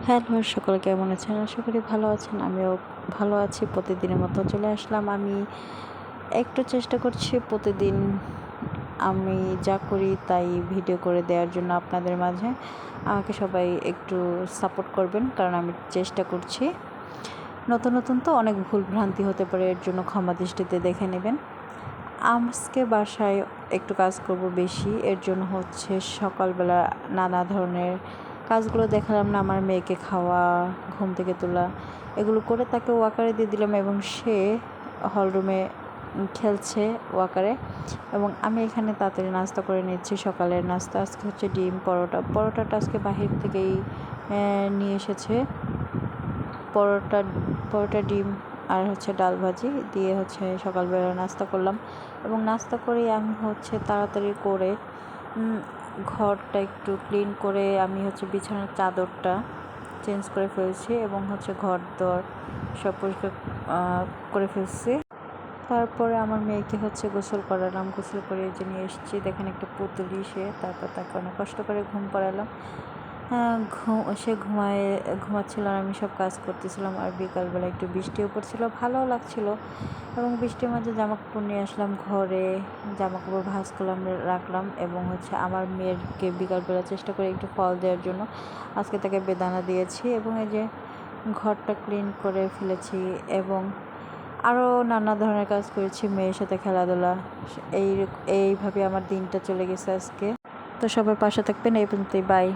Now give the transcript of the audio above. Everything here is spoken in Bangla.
হ্যালো, সকলে কেমন আছেন? আশা করি ভালো আছেন। আমিও ভালো আছি। প্রতিদিনের মতো চলে আসলাম। আমি একটু চেষ্টা করছি প্রতিদিন আমি যা করি তাই ভিডিও করে দেওয়ার জন্য আপনাদের মাঝে। আমাকে সবাই একটু সাপোর্ট করবেন, কারণ আমি চেষ্টা করছি। নতুন নতুন তো অনেক ভুল ভ্রান্তি হতে পারে, এর জন্য ক্ষমা দৃষ্টিতে দেখে নেবেন। আজকে বাসায় একটু কাজ করব বেশি, এর জন্য হচ্ছে সকালবেলা নানা ধরনের কাজগুলো দেখালাম না। আমার মেয়েকে খাওয়া, ঘুম থেকে তোলা, এগুলো করে তাকে ওয়াকারে দিয়ে দিলাম এবং সে হলরুমে খেলছে ওয়াকারে। এবং আমি এখানে তাড়াতাড়ি নাস্তা করে নিচ্ছি। সকালের নাস্তা আজকে হচ্ছে ডিম পরোটাটা আজকে বাহির থেকেই নিয়ে এসেছে। পরোটা ডিম আর হচ্ছে ডাল ভাজি দিয়ে হচ্ছে সকালবেলা নাস্তা করলাম। এবং নাস্তা করে আমি হচ্ছে তাড়াতাড়ি করে ঘরটা একটু ক্লিন করে আমি হচ্ছে বিছানার চাদরটা চেঞ্জ করে ফেলছি এবং হচ্ছে ঘর দর সব পরিষ্কার করে ফেলছি। তারপরে আমার মেয়েকে হচ্ছে গোসল করালাম। গোসল করে যে নিয়ে এসেছি, দেখেন একটা পুতুলি সে। তারপর তাকে অনেক কষ্ট করে ঘুম পাড়ালাম। সে ঘুমাচ্ছিল আর আমি সব কাজ করতেছিলাম। আর বিকালবেলা একটু বৃষ্টিও পড়ছিল, ভালোও লাগছিল। এবং বৃষ্টির মাঝে জামাকাপড় নিয়ে আসলাম ঘরে, জামাকাপড় ভাঁজ করলাম, রাখলাম। এবং হচ্ছে আমার মেয়েকে বিকালবেলা চেষ্টা করে একটু ফল দেওয়ার জন্য আজকে তাকে বেদানা দিয়েছি। এবং এই যে ঘরটা ক্লিন করে ফেলেছি এবং আরও নানা ধরনের কাজ করেছি, মেয়ের সাথে খেলাধুলা। এইভাবে আমার দিনটা চলে গেছে আজকে। তো সবার পাশে থাকবেন। এই পর্যন্তই, বাই।